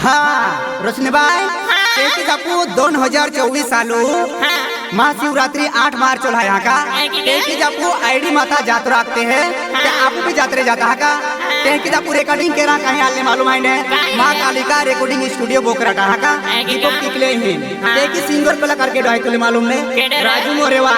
हाँ रोशनीबाई एक जापू 2024 सालू महाशिवरात्रि 8 मार्च होला यहाँ का एक जापू आईडी माता जात रखते हैं क्या आप भी जातरे जाता है का एक जापू रिकॉर्डिंग के रहा कहीं आले मालूम है ने माँ कालिका रिकॉर्डिंग स्टूडियो बोकरा कहाँ का दीपक टिकले ही एक सिंगर कला करके डाय तुले मालूम ने राजू मोरेवा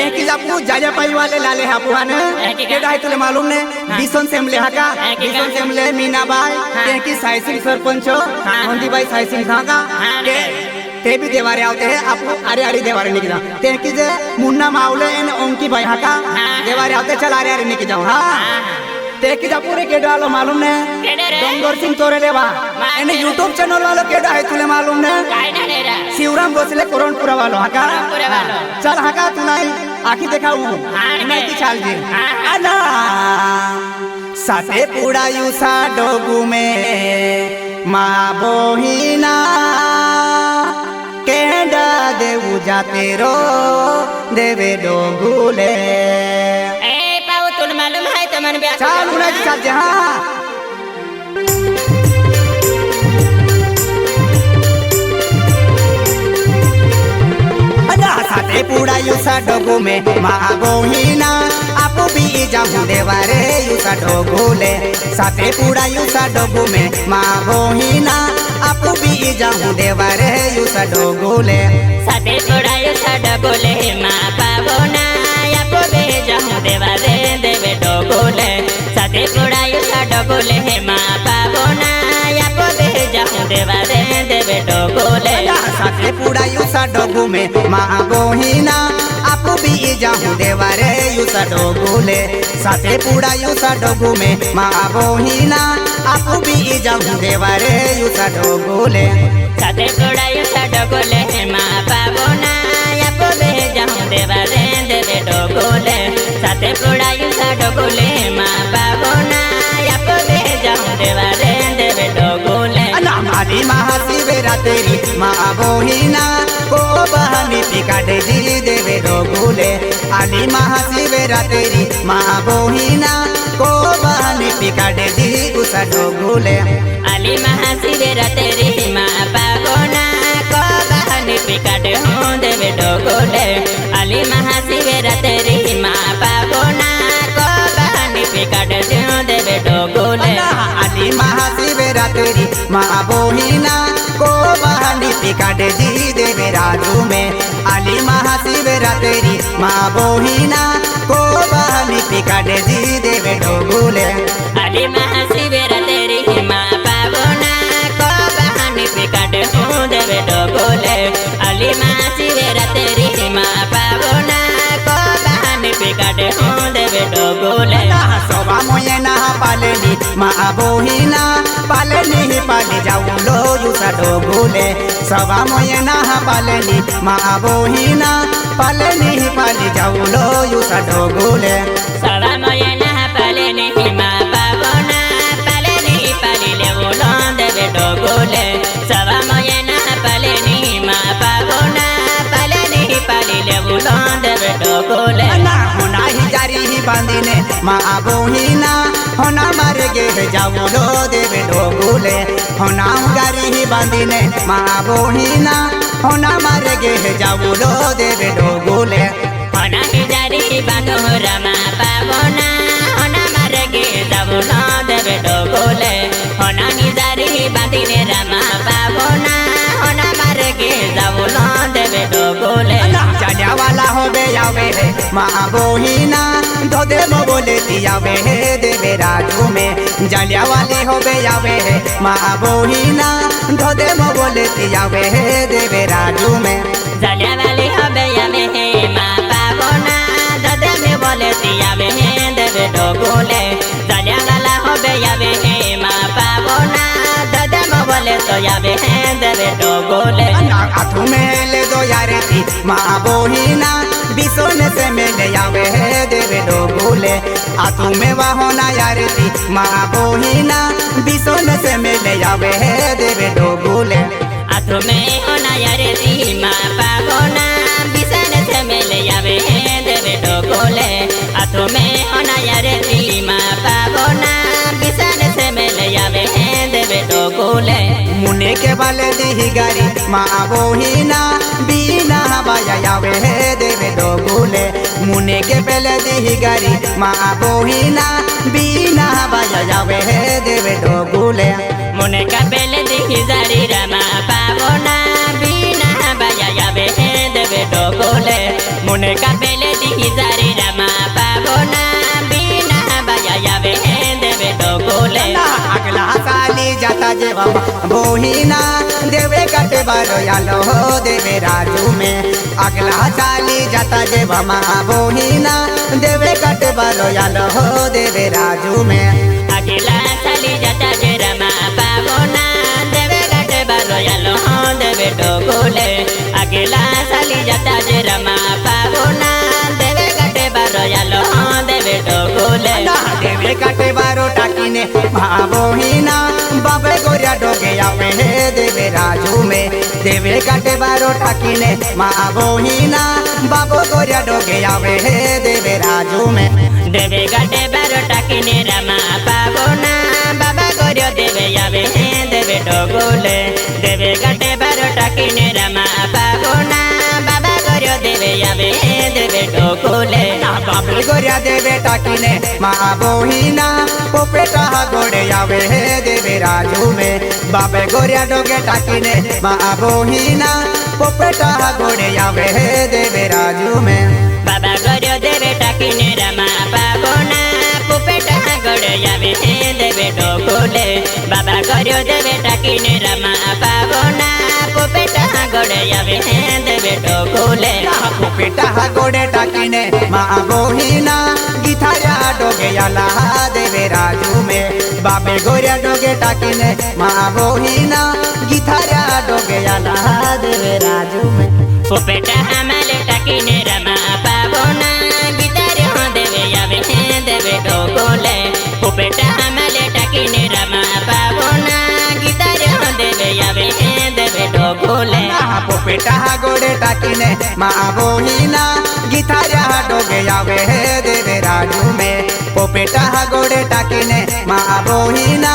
एक जापू जाजा पाई वाले लाले हापुआ ने के डाय तुले मालूम ने बिसन सेमले हाका बिसन सेमले मीनाबाई एक साई सिंह सरपंच होंदी बाई साई सिंह का ते भी देवारे आते हैं आपको अरे अरे देवारे निकल ते की जे मुन्ना मावले इन ओंकी भाई हाका देवारे आते चल अरे अरे निकल जाओ हाँ ते की जा पूरे के डालो मालूम ने डोंगर सिंह तोरे लेवा इन्हें यूट्यूब चैनल वालों के डाहे तुले मालूम ने शिवराम भोसले कोरणपुरा वालों हाका चल हाका तुनाई आखी दिखाऊं नहीं की चाल जी अला साथे पूरा यूसा डोगू में माँ बोहिना केंडा देवू जाते रो देवे डोगुले ए पाव तुल मालूम है तो मन ब्याह चाल उन्हें चल जहाँ साथे पूरा यूसा डोगू में माँ बोहिना आपो भी जाऊं देवारे यूसा डोगुले साथे पूरा यूसा डोगू में माँ बोहिना आपो भी जाऊं देवारे यूसा डोगुले साथे पूरा यूसा डोगुले माँ पावना आपो भी जाऊं देवारे देवे डोगुले साथे पूरा यूसा डोगुले माँ पावना आपो भी जाऊं देवारे देवे डोगुले साथे पूरा यूसा डोगू में माँ बोहिना आपो भी जाऊं देवारे यूसा डोगुले साथे पूरा यूसा डोगू में माँ बोहिना आपो भी जाऊं देवारे यूसा डोगुले साथे पूरा यूसा डोगुले माँ पावना आपो भी जाऊं देवारे देवे डोगुले साथे पूरा यूसा डोगुले माँ पावना आपो भी जाऊं देवारे देवे डोगुले आली महाशिवरात्रि माँ बोहिना को बहनी पिकाटे जी देवे डोगुले आली महाशिवरात्रि माँ बोहिना को बहनी पिकाटे जी उसा डोगुले आली महाशिवरात्रि माँ पावना को बहनी पिकाटे हूँ देवे डोगुले आली महाशिवरात्रि माँ पावना को बहनी पिकाटे हूँ देवे डोगुले आली महाशिवरात्रि माँ बोहिना को बहनी पिकाटे जी देवे राजू में आली महाशिवरात्रि माँ बोहिना को बहनी पिकाटे जी देवे डोगुले आली महाशिवरात्रि माँ पावना को बहनी पिकाटे हूँ देवे डोगुले आली महाशिवरात्रि माँ पावना को बहनी पिकाटे हूँ देवे डोगुले सोबा मोये ना पालेनी माँ बोहिना पालेनी पाली जाऊं लो यूसा डोगुले सोबा मोये ना पालेनी माँ बोहिना पालेनी पाली जाऊं लो यूसा डोगुले सोबा मोये ना पालेनी माँ पावना पालेनी पाली ले बोलो देवे डोगुले सोबा मोये ना पालेनी माँ पावना पालेनी पाली ले बोलो देवे डोगुले होना ही जारी ही बांधीने माँ बोहिना होना मर गे जाऊं लो देवे डोगुले होना गारी ही बांधीने माँ बोहिना होना मर गे जाऊं लो देवे डोगुले होना ही जारी बांधो रमा पावना होना मर गे जाऊं लो देवे डोगुले होना ही जारी बांधीने रमा पावना होना मर गे जाऊं लो देवे डोगुले जाने वाला हो बे आवे है माँ बोहिना दो दे बोले दियावे है देवे राजू में जालिया वाले हो बे आवे है माँ बोहिना दो दे बोले दियावे है देवे राजू में जालिया वाले हो बे आवे है माँ पावना दो दे में बोले दियावे है देवे डोगुले जालिया वाला हो बे आवे है माँ पावना दो दे में बोले तो आवे है देवे डोगुले आठू में ले दो यारे थी माँ बोहिना बिसोन से मिले आवे है देवे डोगुले आठू में वाहोना यारे थी माँ बोहिना बिसोन से मिले आवे है देवे डोगुले आठू में होना यारे थी माँ पावना बिसन से मिले आवे है देवे डोगुले आठू में होना यारे थी माँ पावना बिसन से मिले आवे है देवे डोगुले मुने के बल दी गारी माँ बोहिना बीना बजावे देवे डोगुले मुने के बल दी गारी माँ बोहिना बीना बजावे देवे डोगुले मुने का बेल दी जारी रमा पावना बीना बजावे देवे डोगुले मुने का बेल दी जारी रमा पावना बीना बजावे देवे डोगुले अगला साली जाता जेवा बोहिना देवे कटे बारो यालो देवे राजू में अगला साली जाता जेवा बोहिना देवे कटे बारो यालो देवे राजू में अगला साली जाता जे रमा पावना देवे कटे बारो यालो देवे डोगुले अगला साली जाता जे रमा पावना देवे कटे बारो यालो देवे डोगुले देवे कटे बारो टाकीने बोहिना बाबे गोरिया डोगे आवे देवे राजू में देवे कटे बारो टाकीने बोहिना बाबो गोरिया डोगे आवे देवे राजू में देवे कटे बारो टाकीने रमा पावना बाबा गोरियो देवे आवे देवे डोगुले देवे कटे बारो टाकीने रमा पावना बाबा गोरियो देवे आवे देवे डोगुले बाबे गोरिया देवे टाकीने बोहिना पोपेटा गोड़े आवे देवे राजू में बाबे गोरिया डोगे टाकीने बोहिना पोपेटा गोड़े आवे देवे राजू में बाबा गोरियो देवे टाकीने रमा पावना पोपेटा गोड़े आवे देवे डोगुले बाबा गोरियो देवे टाकीने रमा पावना पोपेटा गोड़े आवे देवे डोगुले पोपेटा गोड़े टाकीने बोहिना गिथाया डोगे आला देवे राजू में बाबे गोरिया डोगे टाकीने बोहिना गिथाया डोगे आला देवे राजू में पोपेटा हमाले टाकीने रमा पावना गिटारे देवे आवे देवे डोगुले पोपेटा हमाले टाकीने रमा पावना गिटारे देवे आवे देवे डोगुले पोपेटा गोड़े टाकीने बोहिना गिथाया डोगे आवे देवे राजू में पोपेटा गोड़े टाकीने बोहिना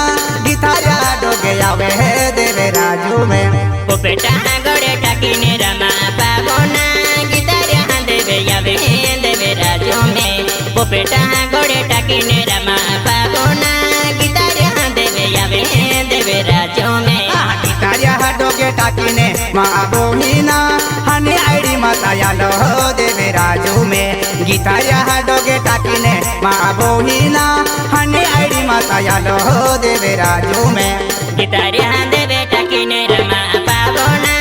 गिथाया डोगे आवे देवे राजू में पोपेटा गोड़े टाकीने रमा पावना गिटारे देवे आवे देवे राजू में पोपेटा गोड़े टाकीने रमा पावना गिटारे देवे आवे देवे राजू में गिटारिया डोगे टाकीने बोहिना हने आईडी माता यालो देवे राजू में गिटारिया डोगे टाकीने बोहिना हने आईडी माता यालो देवे राजू में गिटारे देवे टाकीने रमा पावना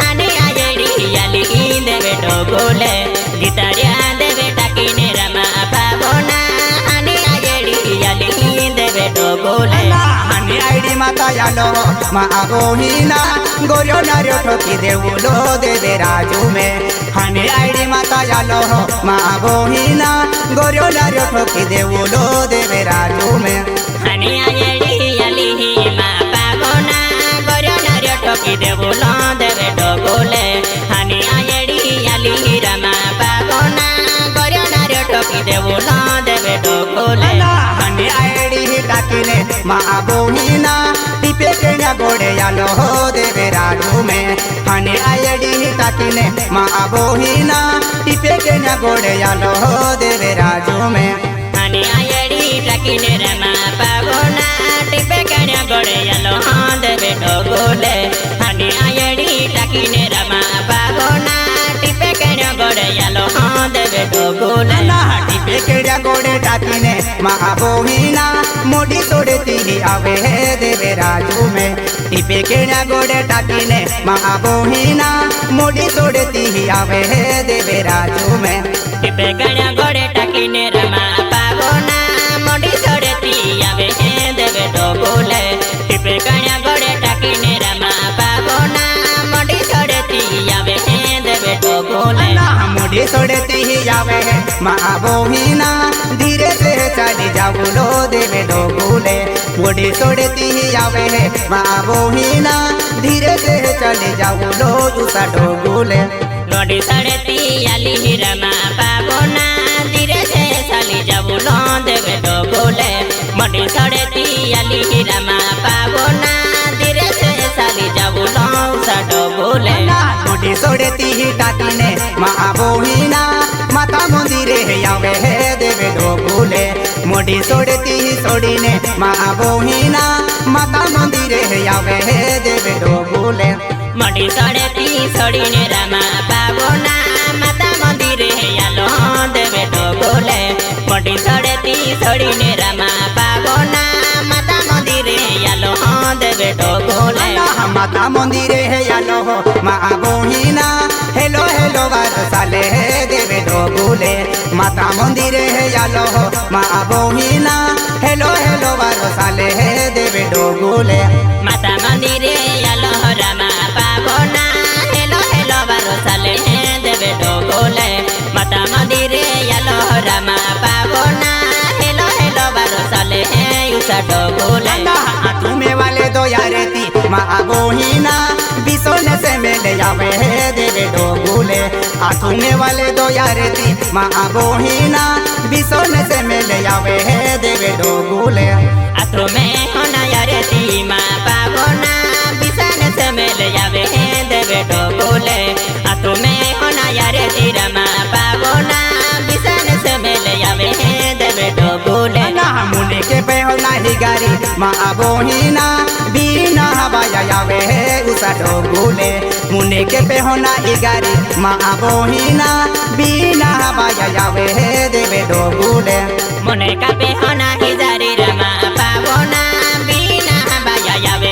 हने आईडी याली देवे डोगुले गिटारे देवे टाकीने रमा पावना हने आईडी याली देवे डोगुले हने आईडी माता यालो बोहिना गोरियो नारियो ठोकी देवुलो देवे राजू में हने आईडी माता यालो बोहिना गोरियो नारियो ठोकी देवुलो देवे राजू में हने आईडी याली मा पावना गोरियो नारियो ठोकी देवुलो देवे डोगुले हने आईडी याली रमा पावना गोरियो नारियो ठोकी देवुलो देवे डोगुले हने आईडी टाकीने बोहिना टिपे केन्या गोड़े यालो देवे राजू में हने आईडी टाकीने बोहिना टिपे केन्या गोड़े यालो देवे राजू में हने आईडी टाकीने रमा पावना टिपे केन्या गोड़े यालो देवे डोगुले हने आईडी टाकीने रमा पावना टिपे केन्या गोड़े यालो देवे डोगुले टिपे केन्या गोड़े टाकीने बोहिना मोड़ी तोड़े ती आवे देवे राजू में टिपे केन्या गोड़े टाकीने बोहिना मोड़ी तोड़े ती आवे देवे राजू में टिपे केन्या गोड़े टाकीने रमा पावना मोड़ी तोड़े ती आवे देवे डोगुले टिपे केन्या गोड़े टाकीने रमा पावना मोड़ी तोड़े ती आवे देवे डोगुले मोड़ी तोड़े ती आवे बोहिना धीरे से चली जाऊलो देवे डोगुले मोड़ी तोड़े ती आवे बोहिना धीरे से चली जाऊलो दूसरा डोगुले मोड़ी तोड़े ती आली रमा पावना धीरे से चली जाऊलो देवे डोगुले मोड़ी तोड़े ती आली रमा पावना धीरे से चली मुडी सोडती ही टाकीने मा बोहिना माता मंदिरे यावे हे देवे डोगुले मुडी सोडती ही सोडीने मा बोहिना माता मंदिरे यावे हे देवे डोगुले मुडी सोडती सोडीने रामा पावना माता मंदिरे यालो देवे डोगुले मुडी सोडती सोडीने रामा पावना माता मंदिरे यालो देवे डोगुले माता मंदिरे यालो मा बोहिना हेलो हेलो साले देवे डोगुले माता मंदिरे यालो मा बोहिना हेलो हेलो साले देवे डोगुले माता मंदिरे यालो रामा पावना हेलो हेलो साले देवे डोगुले माता मंदिरे यालो रामा पावना हेलो हेलो साले युसा डोगुले तुम्हें वाले दो यारेती मा बोहिना बिसोने से मिले जावे देवे डोगुले तुम्हें वाले दो यारेती मा बोहिना बिसोने से मिले जावे देवे डोगुले तुम्हें होना यारेती मा पावना बिसोने से मिले जावे देवे डोगुले तुम्हें होना यारेती रामा पावना बिसोने से मिले जावे देवे डोगुले मुने के पे होना ही गारी मा बोहिना बीना हवाया यावे उसा डोगुले मुने के पे होना ही गारी मा बोहिना बीना हवाया यावे देवे डोगुले मुने का पे होना ही जारी रामा पावना बीना हवाया यावे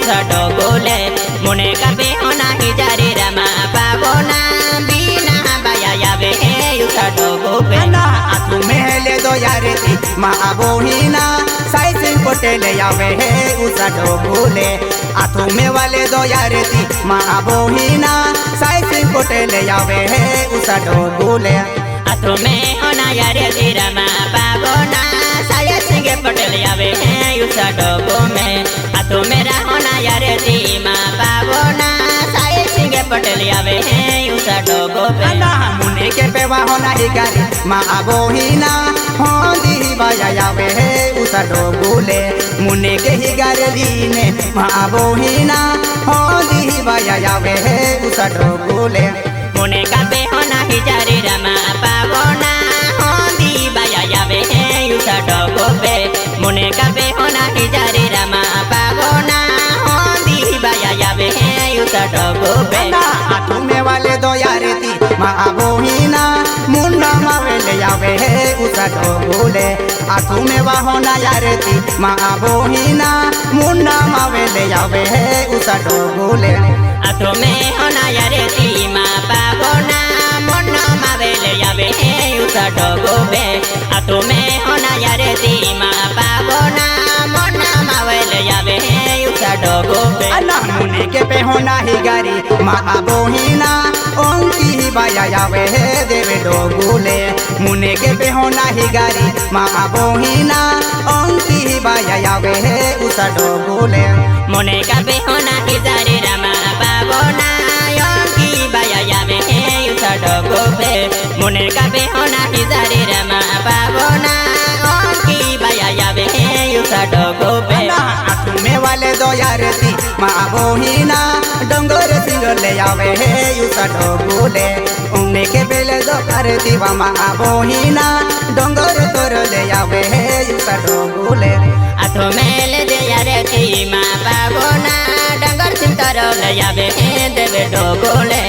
उसा डोगुले मुने का पे होना ही जारी रामा पावना बीना हवाया यावे उसा डोगुले तुम्हें ले दो यारेती मा बोहिना साई सिंह पटेल यावे उसा डोगुले तुम्हें वाले दो यारेती मा बोहिना साई सिंह पटेल यावे उसा डोगुले तुम्हें होना यारेती रामा पावना साई सिंह पटेल यावे उसा डोगुले तुम्हें होना यारेती मा पावना साई सिंह पटेल यावे उसा डोगुले मुने के पेवा होना ही गारी मा बोहिना होंदी बाया यावे उसा डोगुले मुने के ही गारी ने मा बोहिना होंदी बाया यावे उसा डोगुले मुने का पे होना ही जारी रामा पावना होंदी बाया यावे उसा डोगुले मुने का पे होना ही जारी रामा पावना होंदी बाया यावे उसा डोगुले तुम्हें वाले दो यारेती मा बोहिना मुन्ना मावेले यावे उसा डोगुले तुम्हें वाहोना यारेती मा बोहिना मुन्ना मावेले यावे उसा डोगुले तुम्हें होना यारेती मा पावना मुन्ना मावेले यावे उसा डोगुले तुम्हें होना यारेती मा पावना मुन्ना मावेले यावे उसा डोगुले मुने के पे होना ही गारी मा बोहिना ओंकी बाया यावे देवे डोगुले मुने के पे होना ही गारी मा बोहिना ओंकी बाया यावे उसा डोगुले मुने का पे होना ही जारी रामा पावना ओंकी बाया यावे उसा डोगुले मुने का पे होना ही जारी रामा पावना ओंकी बाया यावे उसा डोगुले तुम्हें वाले दो यारेती मा बोहिना डोंगर सिंगले यावे उसा डोगुले उन्ने के बेले दो करती मा बोहिना डोंगर तोरले यावे उसा डोगुले तुम्हें ले दे यारेती मा पावना डंगर सिंतरले यावे देवे डोगुले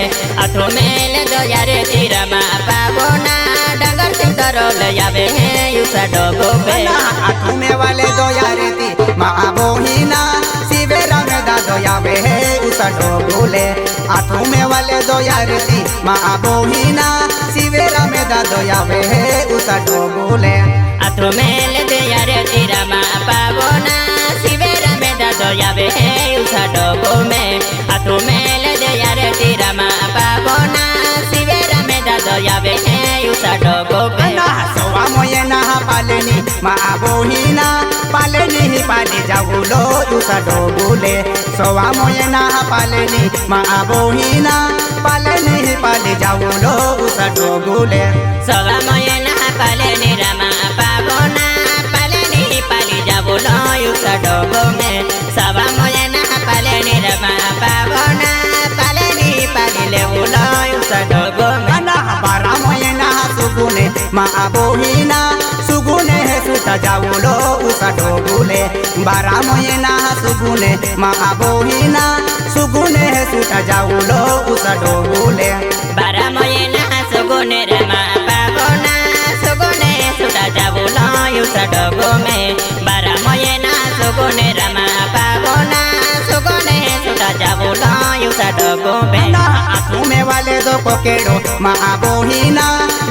तुम्हें ले दो यारेती रामा पावना डंगर सिंतरले यावे उसा डोगुले तुम्हें वाले दो यारेती मा बोहिना शिवेरा में दादो यावे उसा डोगुले तुम्हें वाले दो यारेती मा बोहिना शिवेरा में दादो यावे उसा डोगुले तुम्हें ले दे यारेती रामा पावना शिवेरा में दादो यावे उसा डोगुले तुम्हें ले दे यारेती रामा पावना शिवेरा में दादो यावे उसा डोगुले सोवा मोये ना पालेनी मा बोहिना पालेनी ही पाली जाऊलो उसा डोगुले सोवा मोये ना पालेनी मा बोहिना पालेनी ही पाली जाऊलो उसा डोगुले सोवा मोये ना पालेनी रामा पावना पालेनी ही पाली जाऊलो उसा डोगुले सोवा मोये ना पालेनी रामा पावना पालेनी ही पाली bohina sugune suta jaulo usa dogule bara moyena sugune bohina sugune suta jaulo usa dogule bara moyena sugune rama pavona sugune suta jaulo usa dogome bara moyena sugune rama pavona sugune suta jaulo usa dogome तुमे वाले दो कोकेड़ो बोहिना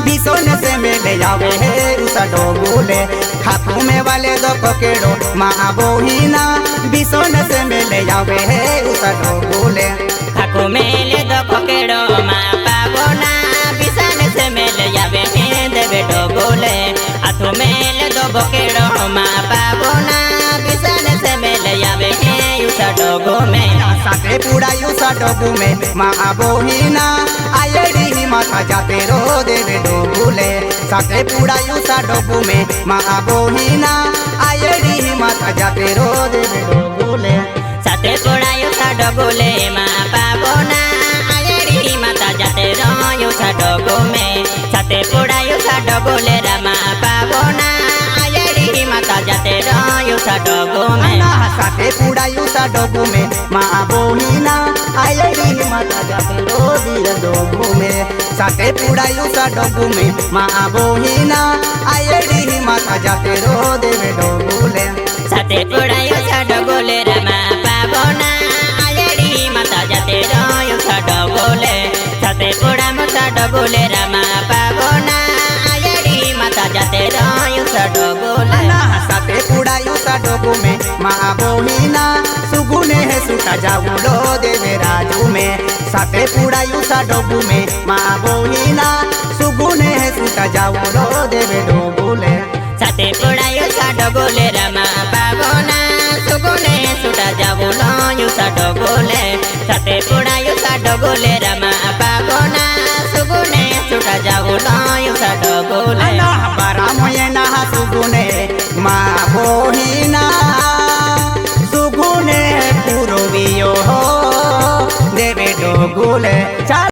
बिसोने से मिले जावे है उसा डोगुले खातू में वाले दो कोकेड़ो बोहिना बिसोने से मिले जावे है उसा डोगुले खाकू मेले दो कोकेड़ो पावोना बिसोने से मिले जावे है देवे डोगुले हाथू मेले दो कोकेड़ो पावोना बिसोने से मिले जावे है उसा डोगो में साथे पूरा युसा डोगु में बोहिना आयड़ी माथा जाते रो देवे डोगुले साथे पूरा युसा डोगु में बोहिना आयड़ी माथा जाते रो देवे डोगुले साथे पूरा युसा डोगुले पावोना आयड़ी माथा जाते रो युसा डोगु में साथे पूरा युसा डोगुले रमा पावोना आयड़ी माथा जाते रो युसा डोगु में साथे पूरा युसा डोगु में बोहिना आयड़ी माथा जाते रो दिल डोगु में साथे पूरा युसा डोगु में बोहिना आयड़ी माथा जाते रो देवे डोगुले साथे पूरा युसा डोगुले रमा पावोना आयड़ी माथा जाते रो युसा डोगुले साथे पूरा मुसा डोगुले रमा पावोना आयड़ी माथा जाते रो युसा डोगुले साथे पूरा युसा डोगु में बोहिना सुगुने है सुता जाऊलो देवे राजू में साथे पूरा युसा डोगु में बोहिना सुगुने है सुता जाऊलो देवे डोगुले साथे पूरा युसा डोगुले रमा पावोना सुगुने सुता जाऊलो युसा डोगुले साथे पूरा युसा डोगुले रमा पावोना सुगुने सुता जाऊलो युसा डोगुले bara moyena sugune bohina sugune puro biyo debe dogule